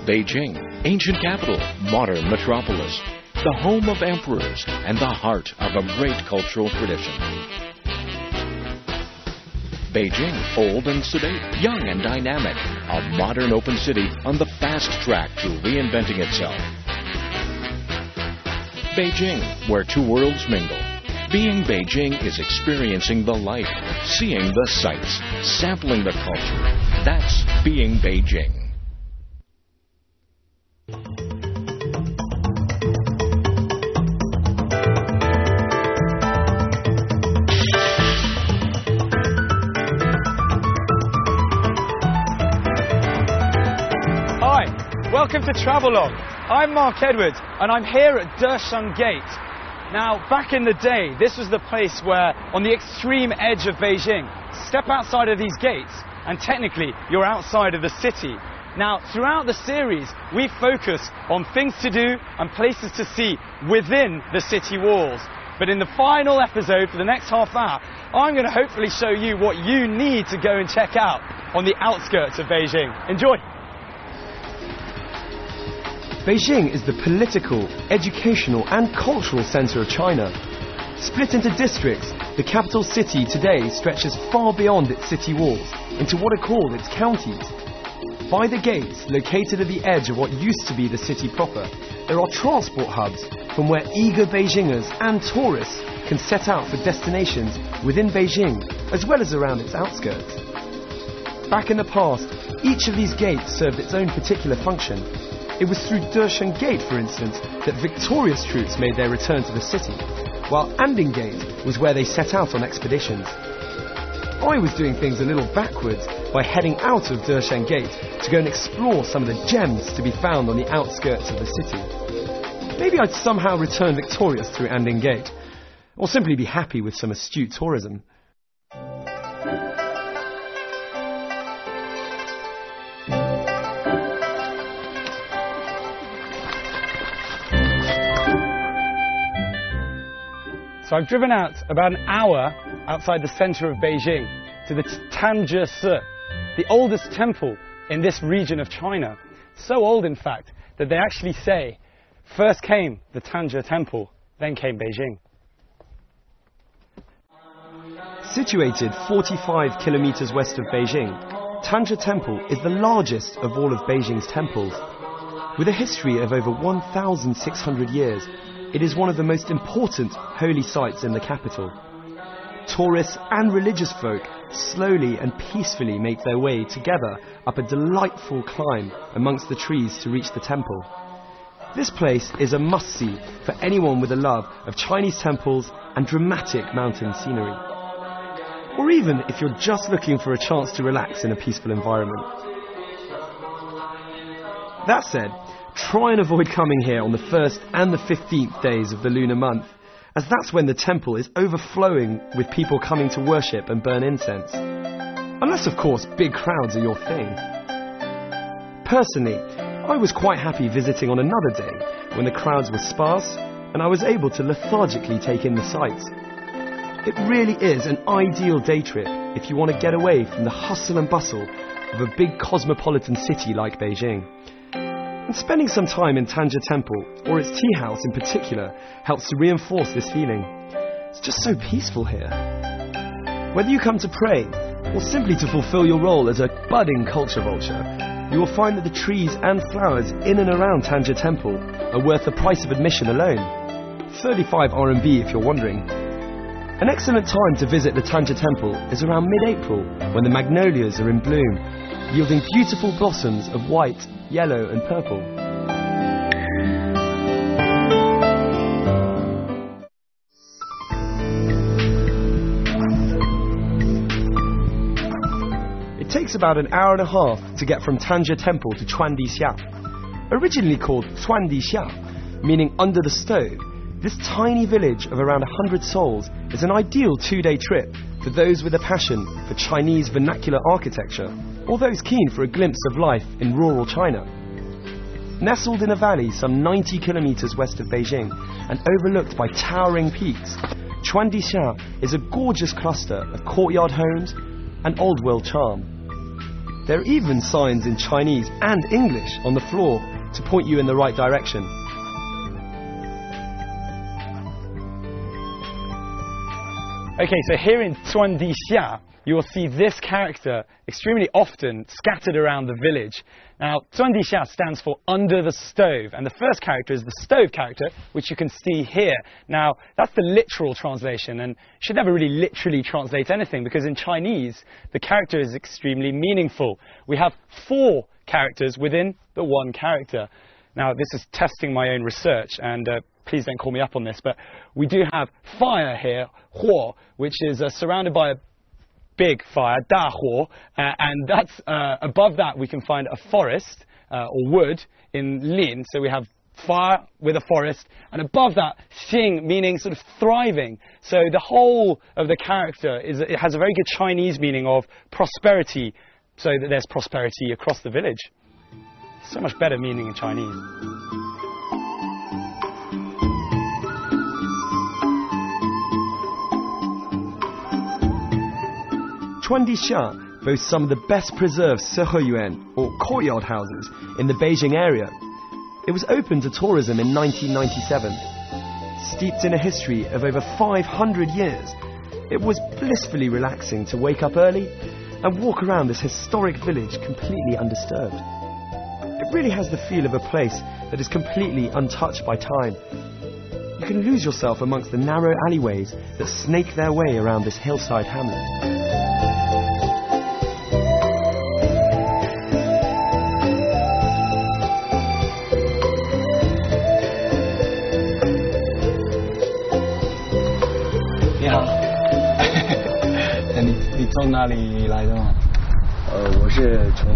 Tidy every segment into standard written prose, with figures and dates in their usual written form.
Beijing, ancient capital, modern metropolis, the home of emperors, and the heart of a great cultural tradition. Beijing, old and sedate, young and dynamic, a modern open city on the fast track to reinventing itself. Beijing, where two worlds mingle. Being Beijing is experiencing the life, seeing the sights, sampling the culture. That's being Beijing. Hi, welcome to Travelogue. I'm Mark Edwards and I'm here at Desheng Gate. Now, back in the day, this was the place where, on the extreme edge of Beijing, step outside of these gates and technically you're outside of the city. Now, throughout the series, we focus on things to do and places to see within the city walls. But in the final episode, for the next half hour, I'm going to hopefully show you what you need to go and check out on the outskirts of Beijing. Enjoy! Beijing is the political, educational and cultural centre of China. Split into districts, the capital city today stretches far beyond its city walls into what are called its counties. By the gates, located at the edge of what used to be the city proper, there are transport hubs from where eager Beijingers and tourists can set out for destinations within Beijing as well as around its outskirts. Back in the past, each of these gates served its own particular function. It was through Desheng Gate, for instance, that victorious troops made their return to the city, while Anding Gate was where they set out on expeditions. I was doing things a little backwards by heading out of Desheng Gate to go and explore some of the gems to be found on the outskirts of the city. Maybe I'd somehow return victorious through Anding Gate, or simply be happy with some astute tourism. So I've driven out about an hour outside the centre of Beijing to the Tangzhe, the oldest temple in this region of China. So old, in fact, that they actually say, first came the Tangzhe temple, then came Beijing. Situated 45 kilometers west of Beijing, Tangzhe Temple is the largest of all of Beijing's temples. With a history of over 1,600 years, it is one of the most important holy sites in the capital. Tourists and religious folk slowly and peacefully make their way together up a delightful climb amongst the trees to reach the temple. This place is a must-see for anyone with a love of Chinese temples and dramatic mountain scenery. Or even if you're just looking for a chance to relax in a peaceful environment. That said, try and avoid coming here on the 1st and the 15th days of the lunar month, as that's when the temple is overflowing with people coming to worship and burn incense. Unless, of course, big crowds are your thing. Personally, I was quite happy visiting on another day when the crowds were sparse and I was able to lethargically take in the sights. It really is an ideal day trip if you want to get away from the hustle and bustle of a big cosmopolitan city like Beijing. And spending some time in Tangzhe Temple, or its tea house in particular, helps to reinforce this feeling. It's just so peaceful here. Whether you come to pray, or simply to fulfill your role as a budding culture vulture, you will find that the trees and flowers in and around Tangzhe Temple are worth the price of admission alone. 35 RMB if you're wondering. An excellent time to visit the Tangzhe Temple is around mid-April, when the magnolias are in bloom, yielding beautiful blossoms of white, yellow and purple. It takes about an hour and a half to get from Tangzhe Temple to Chuandixia. Originally called Chuandixia, meaning under the stove, this tiny village of around 100 souls is an ideal two-day trip for those with a passion for Chinese vernacular architecture, or those keen for a glimpse of life in rural China. Nestled in a valley some 90 kilometers west of Beijing and overlooked by towering peaks, Chuandixia is a gorgeous cluster of courtyard homes and old world charm. There are even signs in Chinese and English on the floor to point you in the right direction. Okay, so here in Zhuangdixia, you will see this character extremely often scattered around the village. Now, Zhuangdixia stands for under the stove, and the first character is the stove character, which you can see here. Now, that's the literal translation, and you should never really literally translate anything, because in Chinese, the character is extremely meaningful. We have 4 characters within the one character. Now, this is testing my own research, and please don't call me up on this, but we do have fire here, 火, which is surrounded by a big fire, 大火, and that's above that we can find a forest or wood in lin. So we have fire with a forest, and above that, 兴, meaning sort of thriving. So the whole of the character it has a very good Chinese meaning of prosperity, so that there's prosperity across the village. So much better meaning in Chinese. Zhuangdixia boasts some of the best preserved 四合院, or courtyard houses, in the Beijing area. It was opened to tourism in 1997. Steeped in a history of over 500 years, it was blissfully relaxing to wake up early and walk around this historic village completely undisturbed. It really has the feel of a place that is completely untouched by time. You can lose yourself amongst the narrow alleyways that snake their way around this hillside hamlet.你从哪里来的吗？我是从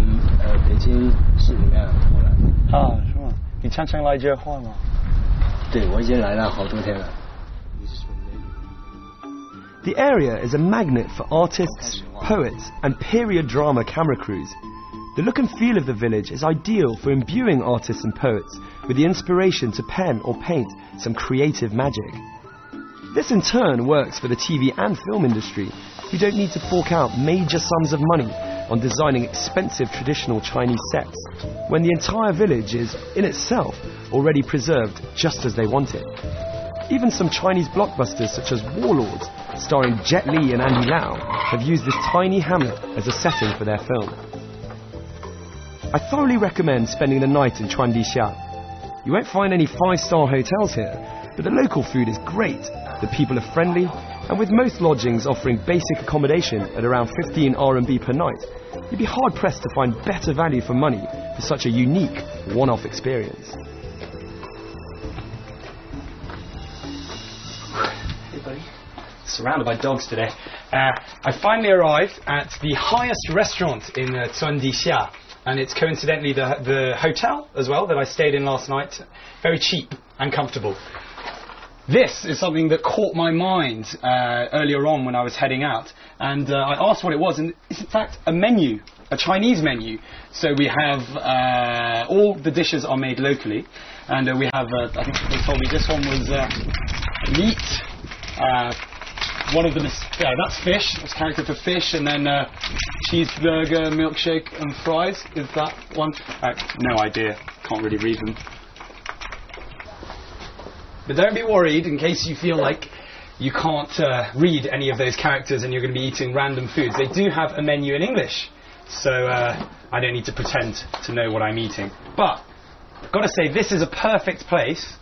北京市里面过来的。啊，是吗？你常常来这画吗？对，我已经来了好多天了。The area is a magnet for artists, poets, and period drama camera crews. The look and feel of the village is ideal for imbuing artists and poets with the inspiration to pen or paint some creative magic. This in turn works for the TV and film industry, who don't need to fork out major sums of money on designing expensive traditional Chinese sets, when the entire village is, in itself, already preserved just as they want it. Even some Chinese blockbusters such as Warlords, starring Jet Li and Andy Lau, have used this tiny hamlet as a setting for their film. I thoroughly recommend spending the night in Zhuangdixia. You won't find any 5-star hotels here, but the local food is great, the people are friendly, and with most lodgings offering basic accommodation at around 15 RMB per night, you'd be hard-pressed to find better value for money for such a unique, one-off experience. Hey buddy. Surrounded by dogs today. I finally arrived at the highest restaurant in Zhuangdixia, and it's coincidentally the hotel as well that I stayed in last night. Very cheap and comfortable. This is something that caught my mind earlier on when I was heading out, and I asked what it was, and it's in fact a menu, a Chinese menu. So we have all the dishes are made locally, and we have I think they told me this one was meat. One of them is that's fish. That's character for fish, and then cheeseburger, milkshake, and fries. Is that one? No idea. Can't really read them. But don't be worried in case you feel like you can't read any of those characters and you're going to be eating random foods. They do have a menu in English, so I don't need to pretend to know what I'm eating. But I've got to say, this is a perfect place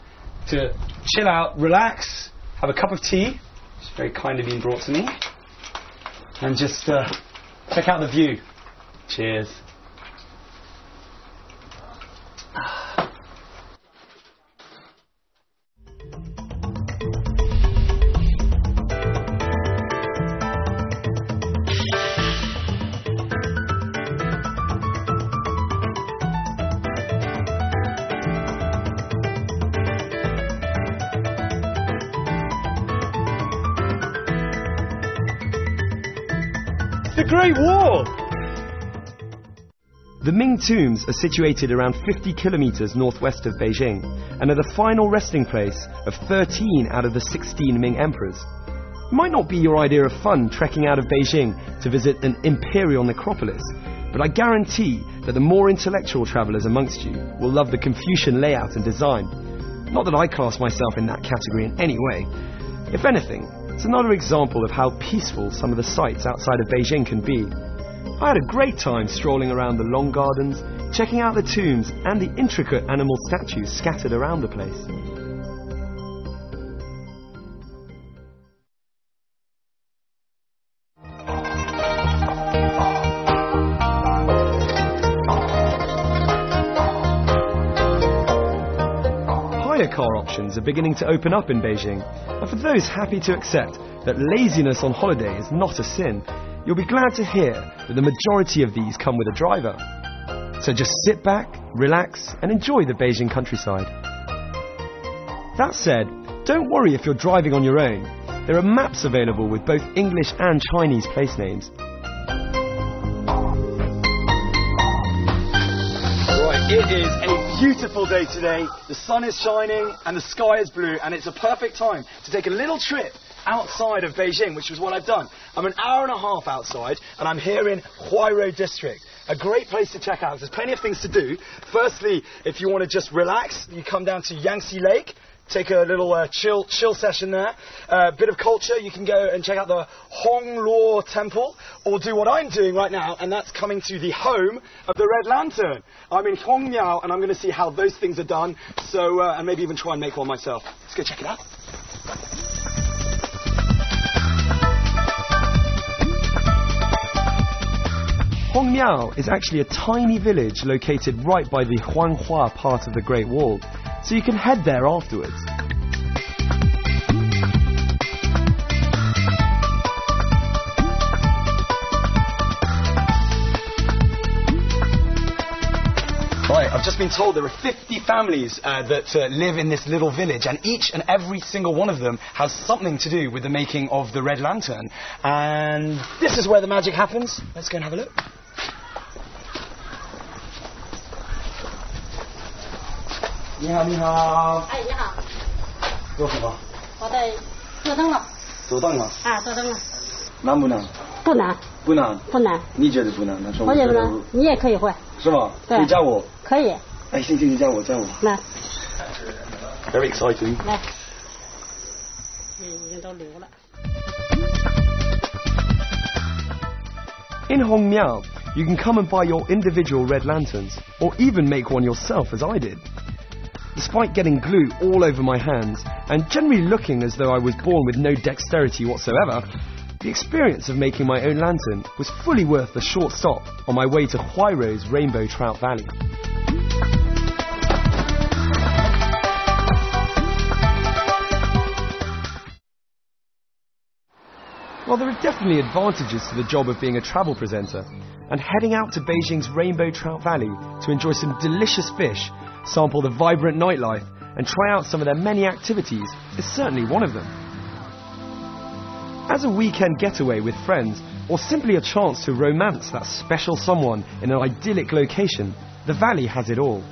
to chill out, relax, have a cup of tea, which is very kindly being brought to me, and just check out the view. Cheers. The Great Wall! The Ming tombs are situated around 50 kilometers northwest of Beijing and are the final resting place of 13 out of the 16 Ming emperors. It might not be your idea of fun trekking out of Beijing to visit an imperial necropolis, but I guarantee that the more intellectual travellers amongst you will love the Confucian layout and design. Not that I class myself in that category in any way. If anything, it's another example of how peaceful some of the sites outside of Beijing can be. I had a great time strolling around the long gardens, checking out the tombs and the intricate animal statues scattered around the place. Hire car options are beginning to open up in Beijing, and for those happy to accept that laziness on holiday is not a sin, you'll be glad to hear that the majority of these come with a driver. So just sit back, relax, and enjoy the Beijing countryside. That said, don't worry if you're driving on your own. There are maps available with both English and Chinese place names. It is a beautiful day today. The sun is shining and the sky is blue, and it's a perfect time to take a little trip outside of Beijing, which is what I've done. I'm an hour and a half outside, and I'm here in Ⅵ district. A great place to check out. There's plenty of things to do. Firstly, if you want to just relax, you come down to Yangtze Lake. Take a little chill session there. Bit of culture, you can go and check out the Hongluo Temple, or do what I'm doing right now, and that's coming to the home of the Red Lantern. I'm in Hongmiao, and I'm going to see how those things are done, so and maybe even try and make one myself. Let's go check it out. Hongmiao is actually a tiny village located right by the Huanghua part of the Great Wall, so you can head there afterwards. Right, I've just been told there are 50 families that live in this little village, and each and every single one of them has something to do with the making of the Red Lantern. And this is where the magic happens. Let's go and have a look. 你好，你好。哎，你好。做什么？我在做灯了。做灯了。啊，做灯了。难不难？不难。不难。不难。你觉得不难？那说我觉得难，你也可以会。是吗？对。可以教我。可以。哎，行，你教我。来。Very exciting. 来。已经都流了。 In Hongmiao, you can come and buy your individual red lanterns, or even make one yourself as I did. Despite getting glue all over my hands, and generally looking as though I was born with no dexterity whatsoever, the experience of making my own lantern was fully worth the short stop on my way to Huairou's Rainbow Trout Valley. Well, there are definitely advantages to the job of being a travel presenter, and heading out to Beijing's Rainbow Trout Valley to enjoy some delicious fish, sample the vibrant nightlife, and try out some of their many activities is certainly one of them. As a weekend getaway with friends, or simply a chance to romance that special someone in an idyllic location, the valley has it all.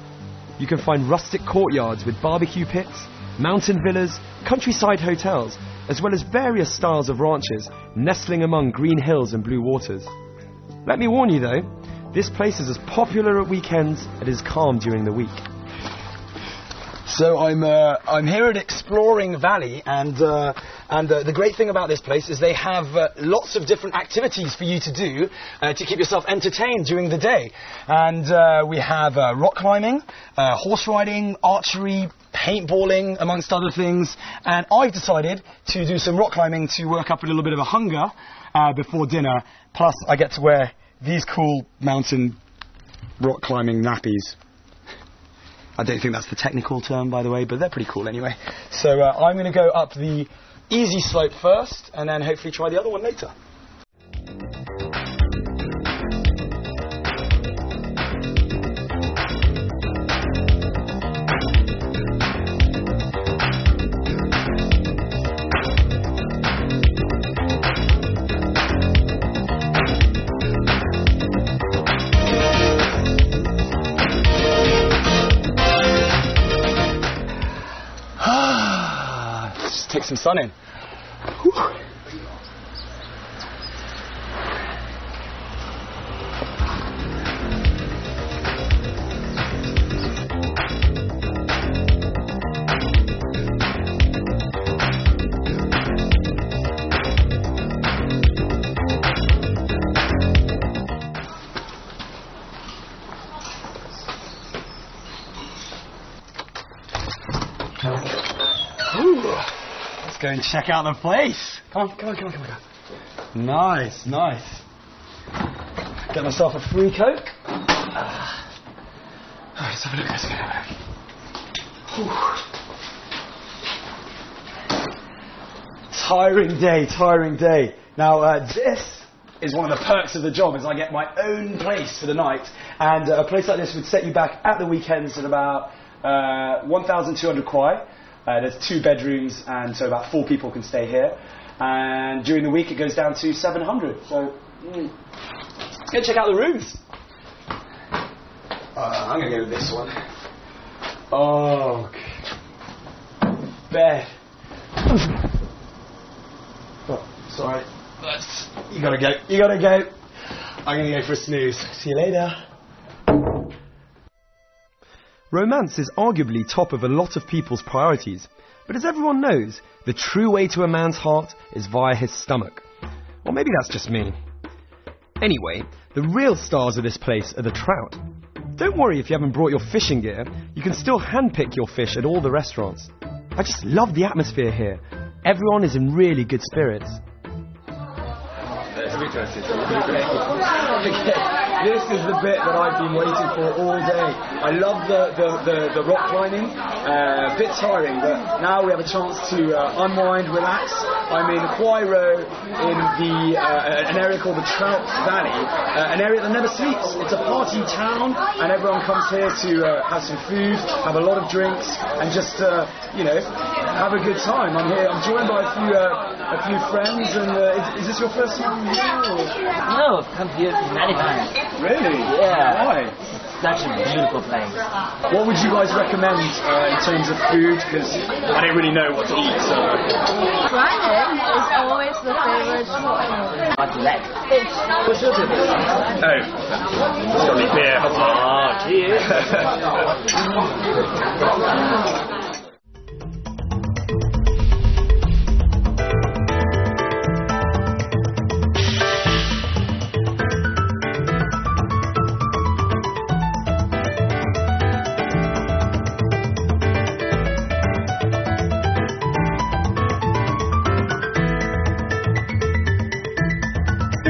You can find rustic courtyards with barbecue pits, mountain villas, countryside hotels, as well as various styles of ranches nestling among green hills and blue waters. Let me warn you though, this place is as popular at weekends as it is calm during the week. So I'm here at Exploring Valley, and the great thing about this place is they have lots of different activities for you to do to keep yourself entertained during the day. And we have rock climbing, horse riding, archery, paintballing, amongst other things. And I've decided to do some rock climbing to work up a little bit of a hunger before dinner. Plus, I get to wear these cool mountain rock climbing nappies. I don't think that's the technical term, by the way, but they're pretty cool anyway. So I'm going to go up the easy slope first, and then hopefully try the other one later. Take some sun in. Whew. go and check out the place. Come on. Nice. Get myself a free Coke. Let's have a look. Tiring day. Now, this is one of the perks of the job, is I get my own place for the night, and a place like this would set you back at the weekends at about 1,200 kwai. There's 2 bedrooms, and so about 4 people can stay here. And during the week, it goes down to 700. So, let's go check out the rooms. I'm going to go with this one. Oh, bed. Oh, sorry. You gotta go. I'm going to go for a snooze. See you later. Romance is arguably top of a lot of people's priorities, but as everyone knows, the true way to a man's heart is via his stomach. Or maybe that's just me. Anyway, the real stars of this place are the trout. Don't worry if you haven't brought your fishing gear, you can still handpick your fish at all the restaurants. I just love the atmosphere here. Everyone is in really good spirits. This is the bit that I've been waiting for all day. I love the rock climbing, a bit tiring, but now we have a chance to unwind, relax. I'm in Kwai Ro in an area called the Trout Valley, an area that never sleeps. It's a party town, and everyone comes here to have some food, have a lot of drinks, and just have a good time. I'm here. I'm joined by a few friends, and is this your first time here? No, I've come here many times. Really? Yeah. Why? Such a beautiful place. What would you guys recommend in terms of food? Because I don't really know what to eat, so... Friday is always the favorite choice. What do you like? Fish. What's your favorite? Oh, it's got to be beer. Cheers.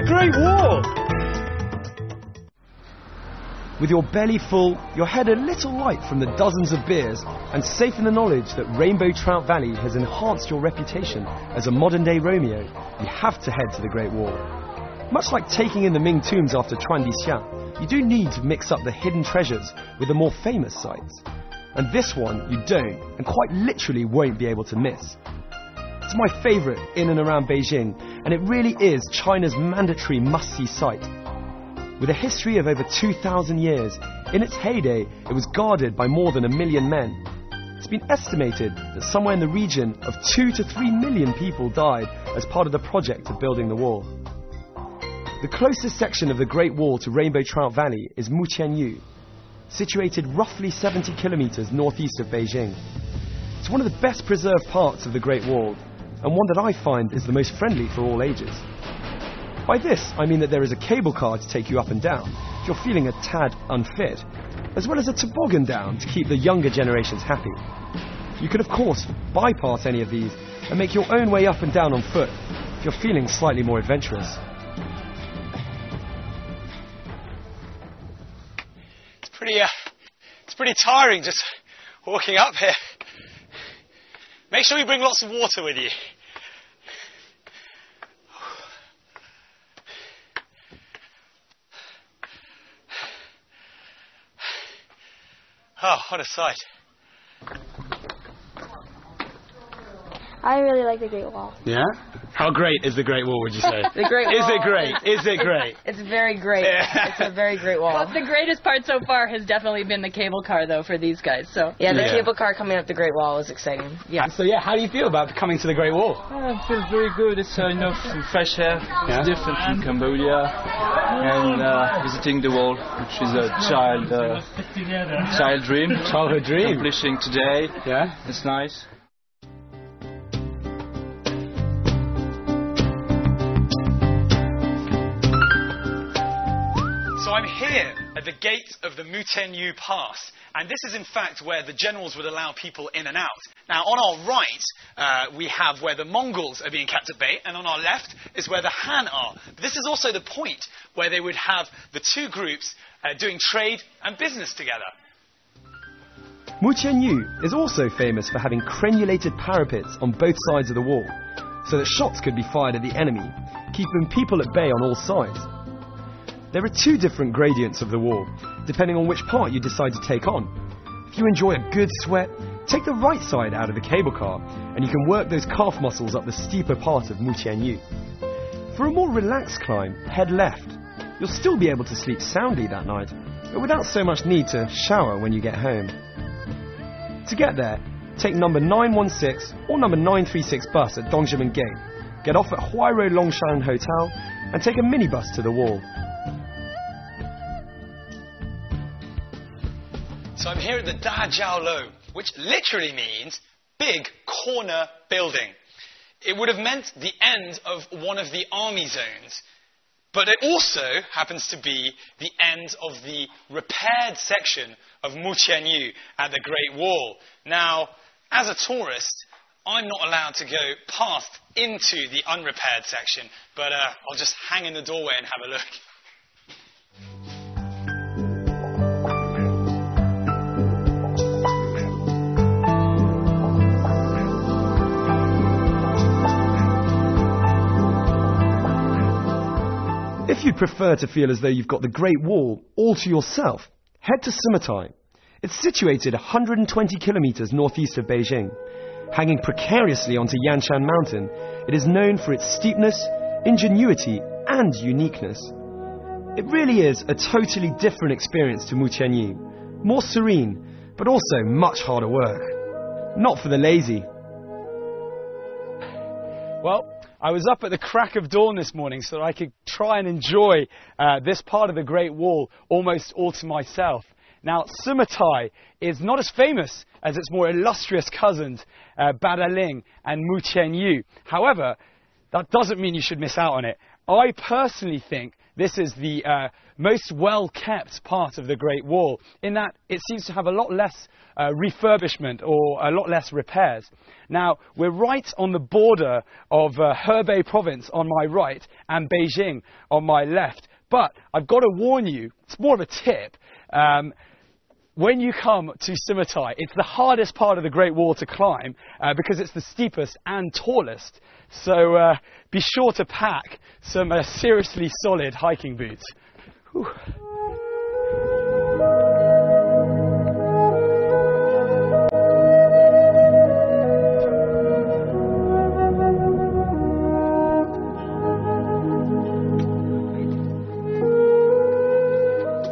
Great Wall! With your belly full, your head a little light from the dozens of beers, and safe in the knowledge that Rainbow Trout Valley has enhanced your reputation as a modern-day Romeo, you have to head to the Great Wall. Much like taking in the Ming tombs after Chuandixia, you do need to mix up the hidden treasures with the more famous sites. And this one you don't, and quite literally won't be able to miss. It's my favourite in and around Beijing, and it really is China's mandatory must-see site. With a history of over 2,000 years, in its heyday it was guarded by more than 1 million men. It's been estimated that somewhere in the region of 2 to 3 million people died as part of the project of building the wall. The closest section of the Great Wall to Rainbow Trout Valley is Muqianyu, situated roughly 70 kilometres northeast of Beijing. It's one of the best preserved parts of the Great Wall, and one that I find is the most friendly for all ages. By this, I mean that there is a cable car to take you up and down, if you're feeling a tad unfit, as well as a toboggan down to keep the younger generations happy. You can of course bypass any of these and make your own way up and down on foot, if you're feeling slightly more adventurous. It's pretty tiring just walking up here. Make sure you bring lots of water with you. Oh, what a sight. I really like the Great Wall. Yeah? How great is the Great Wall, would you say? The Great Wall. Is it great? Is it great? It's very great. Yeah. It's a very great wall. Well, the greatest part so far has definitely been the cable car, though, for these guys. So Yeah, the cable car coming up the Great Wall is exciting. Yeah. So yeah, how do you feel about coming to the Great Wall? I feel very good. It's enough fresh air. It's different from Cambodia. And visiting the wall, which is a child dream. Childhood dream. Accomplishing today. Yeah. It's nice. So I'm here at the gate of the Mutianyu Pass, and this is in fact where the generals would allow people in and out. Now, on our right, we have where the Mongols are being kept at bay, and on our left is where the Han are. But this is also the point where they would have the two groups doing trade and business together. Mutianyu is also famous for having crenulated parapets on both sides of the wall, so that shots could be fired at the enemy, keeping people at bay on all sides. There are two different gradients of the wall, depending on which part you decide to take on. If you enjoy a good sweat, take the right side out of the cable car, and you can work those calf muscles up the steeper part of Mutianyu. For a more relaxed climb, head left. You'll still be able to sleep soundly that night, but without so much need to shower when you get home. To get there, take number 916 or number 936 bus at Dongzhimen Gate, get off at Huairou Longshan Hotel, and take a minibus to the wall. So I'm here at the Dajiaolo, which literally means big corner building. It would have meant the end of one of the army zones, but it also happens to be the end of the repaired section of Mutianyu at the Great Wall. Now, as a tourist, I'm not allowed to go past into the unrepaired section, but I'll just hang in the doorway and have a look. If you'd prefer to feel as though you've got the Great Wall all to yourself, head to Summatai. It's situated 120 kilometers northeast of Beijing. Hanging precariously onto Yanshan Mountain, it is known for its steepness, ingenuity, and uniqueness. It really is a totally different experience to Mutianyu. More serene, but also much harder work. Not for the lazy. Well, I was up at the crack of dawn this morning so that I could try and enjoy this part of the Great Wall almost all to myself. Now, Summatai is not as famous as its more illustrious cousins, Badaling and Mutianyu. However, that doesn't mean you should miss out on it. I personally think this is the most well-kept part of the Great Wall, in that it seems to have a lot less refurbishment or a lot less repairs. Now, we're right on the border of Hebei province on my right and Beijing on my left. But I've got to warn you, it's more of a tip. When you come to Summatai, it's the hardest part of the Great Wall to climb because it's the steepest and tallest. So be sure to pack some seriously solid hiking boots. Whew.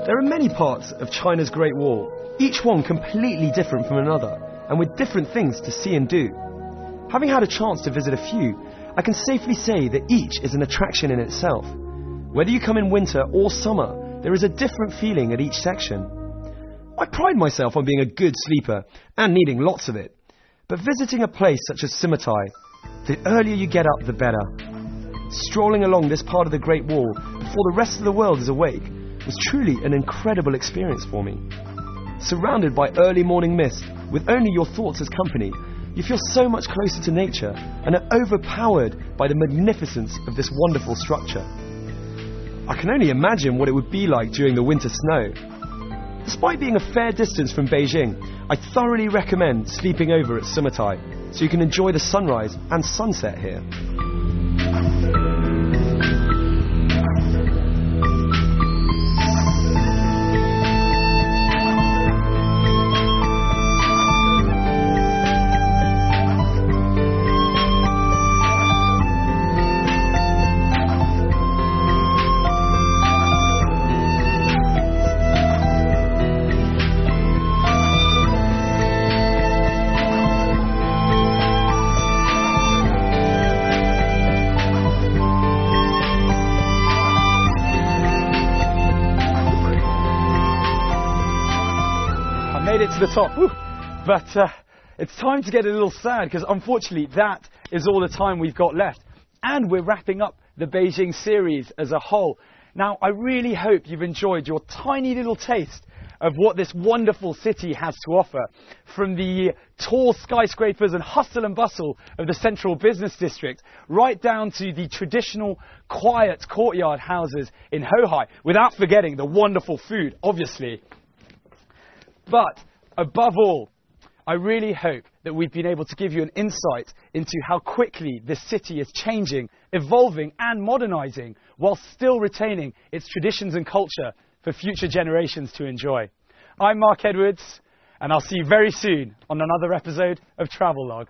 There are many parts of China's Great Wall, each one completely different from another, and with different things to see and do. Having had a chance to visit a few, I can safely say that each is an attraction in itself. Whether you come in winter or summer, there is a different feeling at each section. I pride myself on being a good sleeper and needing lots of it, but visiting a place such as Summatai, the earlier you get up, the better. Strolling along this part of the Great Wall before the rest of the world is awake was truly an incredible experience for me. Surrounded by early morning mist, with only your thoughts as company, you feel so much closer to nature and are overpowered by the magnificence of this wonderful structure. I can only imagine what it would be like during the winter snow. Despite being a fair distance from Beijing, I thoroughly recommend sleeping over at Summatai so you can enjoy the sunrise and sunset here. To the top. Woo. But it's time to get a little sad because unfortunately that is all the time we've got left, and we're wrapping up the Beijing series as a whole. Now, I really hope you've enjoyed your tiny little taste of what this wonderful city has to offer, from the tall skyscrapers and hustle and bustle of the central business district, right down to the traditional quiet courtyard houses in Ⅵ, without forgetting the wonderful food, obviously. But above all, I really hope that we've been able to give you an insight into how quickly this city is changing, evolving and modernising, while still retaining its traditions and culture for future generations to enjoy. I'm Mark Edwards, and I'll see you very soon on another episode of Travelogue.